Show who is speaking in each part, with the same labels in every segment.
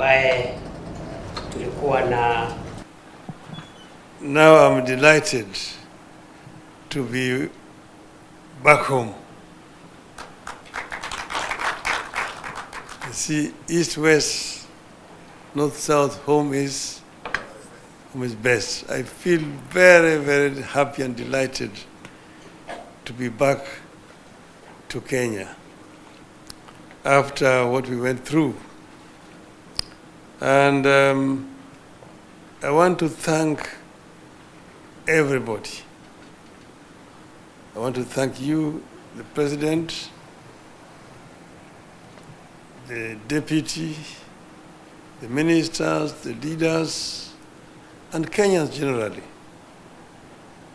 Speaker 1: ambaye tulikuwa na.
Speaker 2: Now I'm delighted to be back home. You see, east, west, north, south, home is best. I feel very, very happy and delighted to be back to Kenya after what we went through. And I want to thank everybody. I want to thank you, the President, the Deputy, the Ministers, the leaders, and Kenyans generally,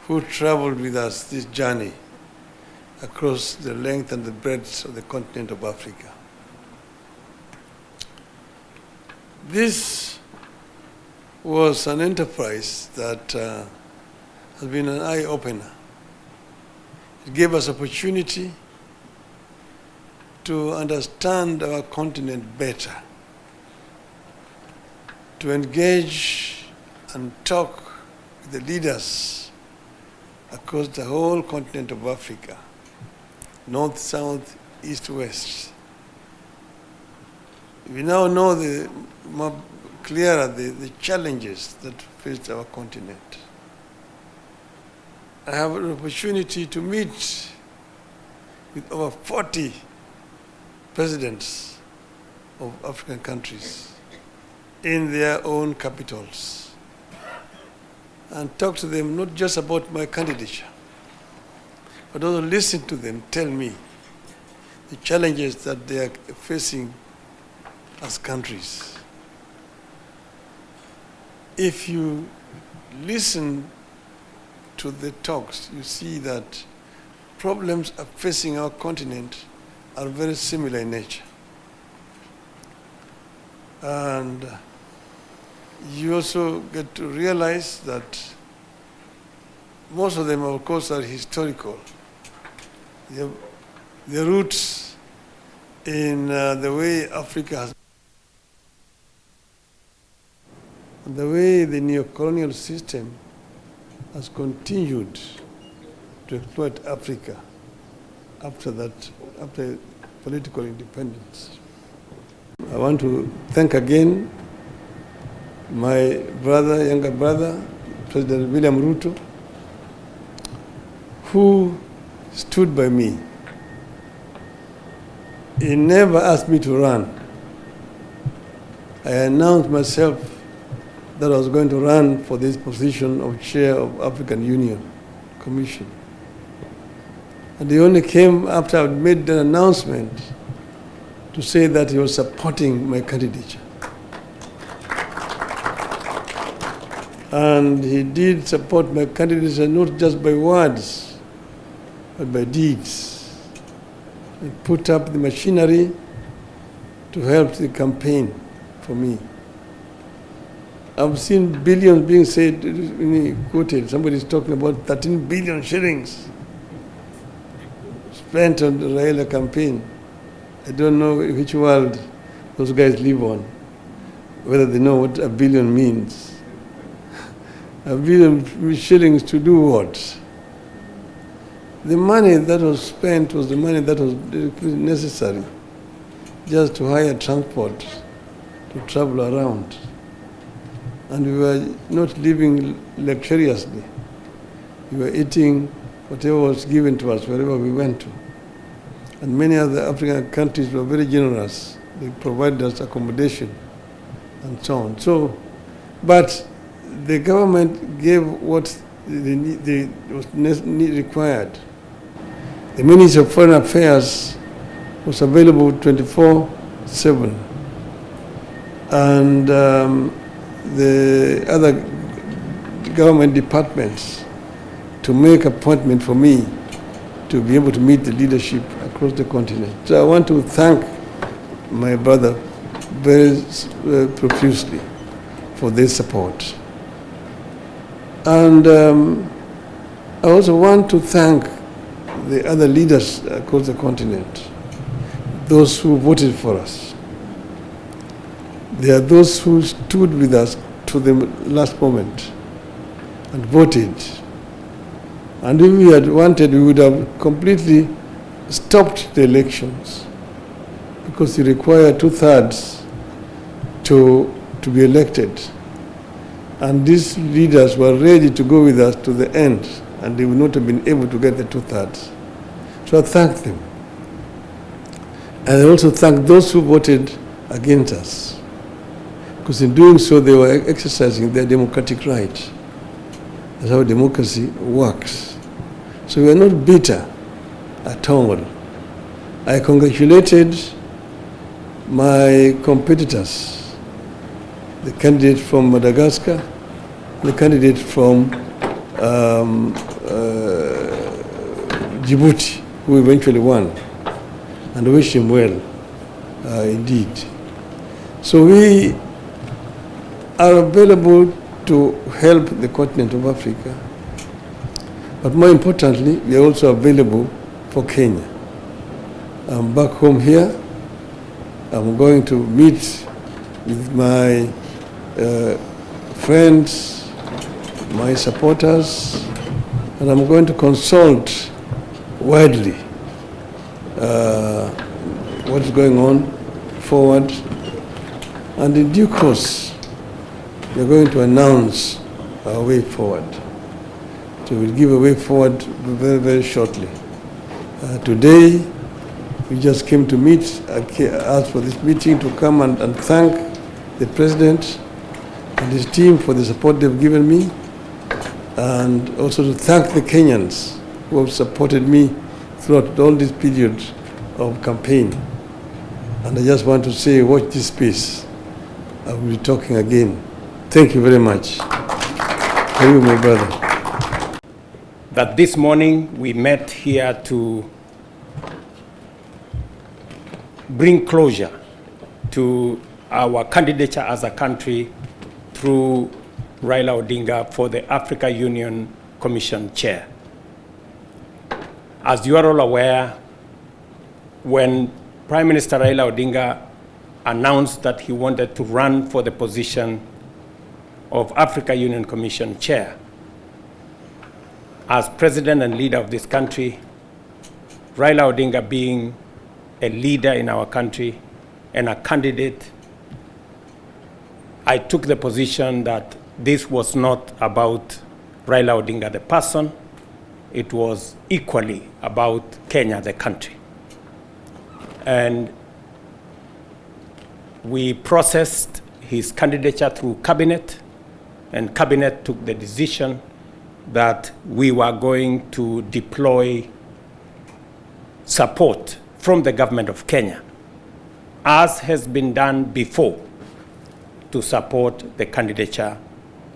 Speaker 2: who traveled with us this journey across the length and the breadth of the continent of Africa. This was an enterprise that has been an eye-opener. It gave us opportunity to understand our continent better, to engage and talk with the leaders across the whole continent of Africa, north, south, east, west. We now know more clearer the challenges that face our continent. I have an opportunity to meet with over 40 presidents of African countries in their own capitals and talk to them not just about my candidature, but also listen to them tell me the challenges that they are facing as countries. If you listen to the talks, you see that problems are facing our continent are very similar in nature. And you also get to realize that most of them, of course, are historical. The roots in the way Africa has, the way the neo-colonial system has continued to exploit Africa after political independence. I want to thank again my brother, younger brother, President William Ruto, who stood by me. He never asked me to run. I announced myself that I was going to run for this position of chair of African Union Commission. And he only came after I made the announcement to say that he was supporting my candidature. And he did support my candidature not just by words, but by deeds. He put up the machinery to help the campaign for me. I've seen billions being said, quoted, somebody's talking about 13 billion shillings spent on the Raila campaign. I don't know which world those guys live on, whether they know what a billion means. A billion shillings to do what? The money that was spent was the money that was necessary just to hire transport to travel around. And we were not living luxuriously. We were eating whatever was given to us wherever we went to. And many other African countries were very generous. They provided us accommodation and so on. So, but the government gave what was required. The Ministry of Foreign Affairs was available 24/7. And the other government departments to make appointment for me to be able to meet the leadership across the continent. So I want to thank my brother very profusely for this support. And I also want to thank the other leaders across the continent, those who voted for us. There are those who stood with us to the last moment and voted. And if we had wanted, we would have completely stopped the elections, because you require 2/3 to be elected. And these leaders were ready to go with us to the end, and they would not have been able to get the 2/3. So I thank them. And I also thank those who voted against us, because in doing so they were exercising their democratic right. That's how democracy works. So we are not bitter at all. I congratulated my competitors, the candidate from Madagascar, the candidate from Djibouti, who eventually won, and wish him well, indeed. So we are available to help the continent of Africa, but more importantly, we are also available for Kenya. I'm back home here. I'm going to meet with my friends, my supporters, and I'm going to consult widely what's going on forward. And in due course, we're going to announce our way forward. So we'll give a way forward very, very shortly. Today, we just came to meet, asked for this meeting to come and thank the President and his team for the support they've given me, and also to thank the Kenyans who have supported me throughout all this period of campaign. And I just want to say, watch this space. I will be talking again. Thank you very much. Thank you, my brother.
Speaker 1: That this morning we met here to bring closure to our candidature as a country through Raila Odinga for the Africa Union Commission Chair. As you are all aware, when Prime Minister Raila Odinga announced that he wanted to run for the position of Africa Union Commission Chair, as President and leader of this country, Raila Odinga being a leader in our country and a candidate, I took the position that this was not about Raila Odinga the person, it was equally about Kenya the country. And we processed his candidature through cabinet, and cabinet took the decision that we were going to deploy support from the government of Kenya, as has been done before, to support the candidature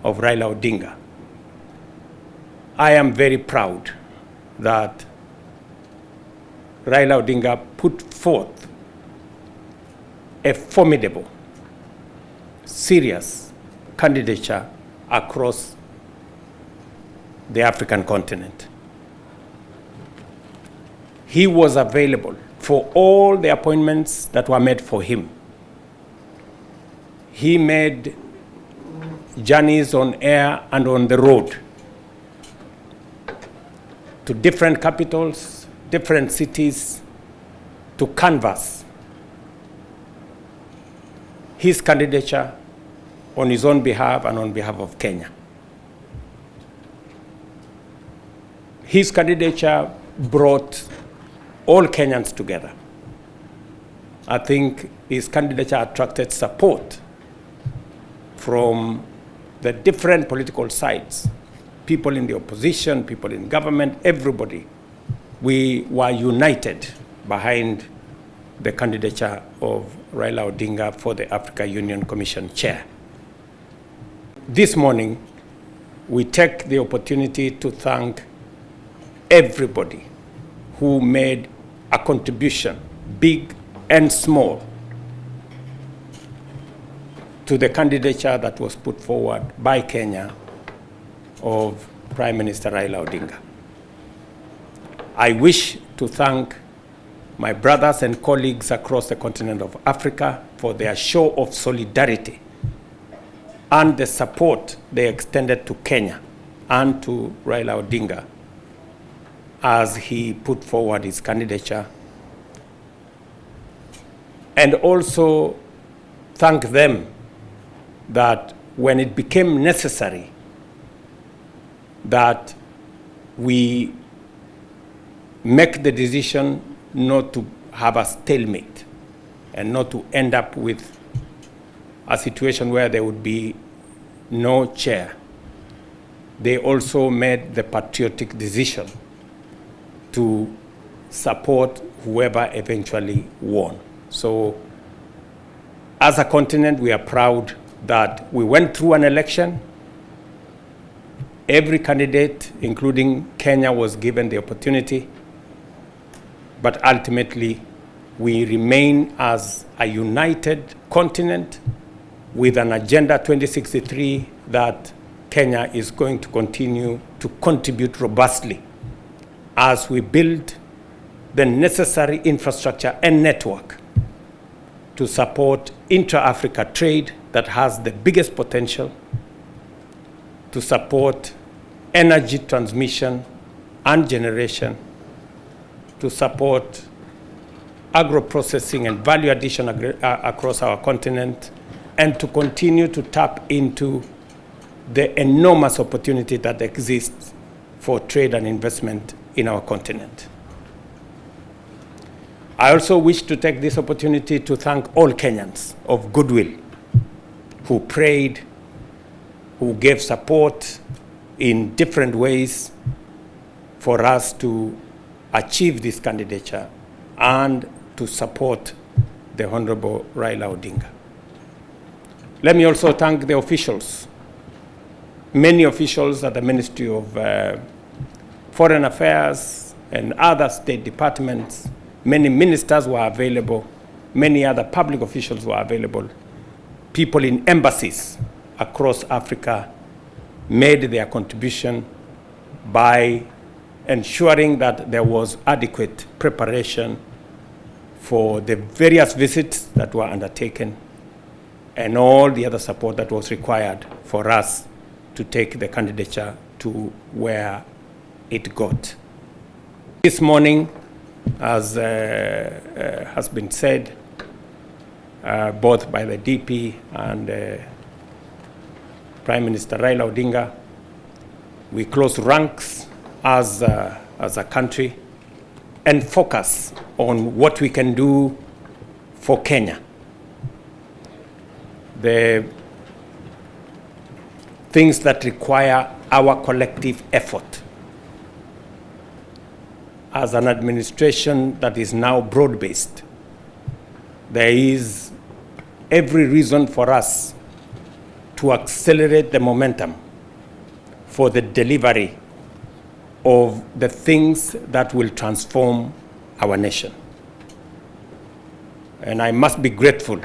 Speaker 1: of Raila Odinga. I am very proud that Raila Odinga put forth a formidable, serious candidature across the African continent. He was available for all the appointments that were made for him. He made journeys on air and on the road to different capitals, different cities, to canvass his candidature on his own behalf and on behalf of Kenya. His candidature brought all Kenyans together. I think his candidature attracted support from the different political sides, people in the opposition, people in government, everybody. We were united behind the candidature of Raila Odinga for the Africa Union Commission Chair. This morning, we take the opportunity to thank everybody who made a contribution, big and small, to the candidature that was put forward by Kenya of Prime Minister Raila Odinga. I wish to thank my brothers and colleagues across the continent of Africa for for their show of solidarity and the support they extended to Kenya and to Raila Odinga as he put forward his candidature. And also thank them that when it became necessary that we make the decision not to have a stalemate and not to end up with a situation where there would be no chair, they also made the patriotic decision to support whoever eventually won. So as a continent, we are proud that we went through an election. Every candidate, including Kenya, was given the opportunity, but ultimately we remain as a united continent with an Agenda 2063 that Kenya is going to continue to contribute robustly as we build the necessary infrastructure and network to support intra-Africa trade that has the biggest potential, to support energy transmission and generation, to support agro-processing and value addition across our continent, and to continue to tap into the enormous opportunity that exists for trade and investment in our continent. I also wish to take this opportunity to thank all Kenyans of goodwill who prayed, who gave support in different ways for us to achieve this candidature and to support the Honorable Raila Odinga. Let me also thank the officials, many officials at the Ministry of Foreign Affairs and other state departments. Many ministers were available, many other public officials were available. People in embassies across Africa made their contribution by ensuring that there was adequate preparation for the various visits that were undertaken and all the other support that was required for us to take the candidature to where it got. This morning, as has been said, both by the DP and Prime Minister Raila Odinga, we close ranks as a country and focus on what we can do for Kenya. The things that require our collective effort. As an administration that is now broad-based, there is every reason for us to accelerate the momentum for the delivery of the things that will transform our nation. And I must be grateful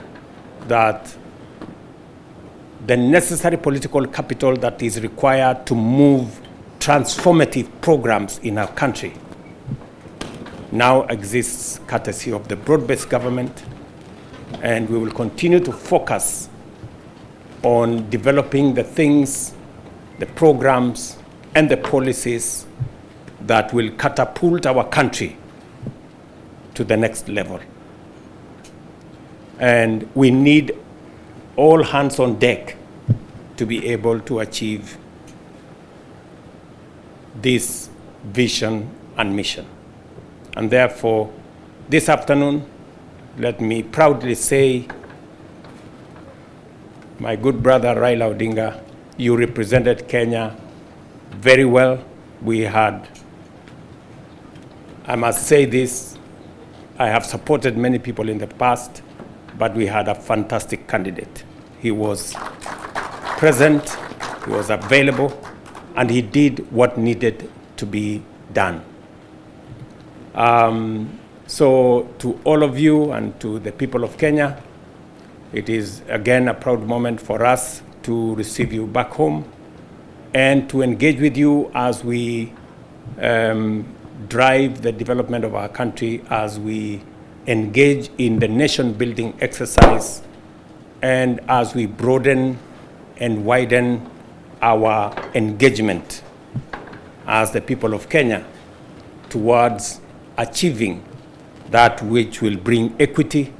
Speaker 1: that the necessary political capital that is required to move transformative programs in our country now exists courtesy of the broad-based government, and we will continue to focus on developing the things, the programs, and the policies that will catapult our country to the next level. And we need all hands on deck to be able to achieve this vision and mission. And therefore, this afternoon, let me proudly say, my good brother Raila Odinga, you represented Kenya very well. We had, I must say this, I have supported many people in the past, but we had a fantastic candidate. He was present, he was available, and he did what needed to be done. So to all of you and to the people of Kenya, it is again a proud moment for us to receive you back home and to engage with you as we drive the development of our country, as we engage in the nation-building exercise and as we broaden and widen our engagement as the people of Kenya towards achieving that which will bring equity,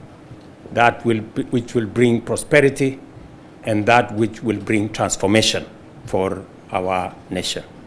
Speaker 1: which will bring prosperity, and that which will bring transformation for our nation.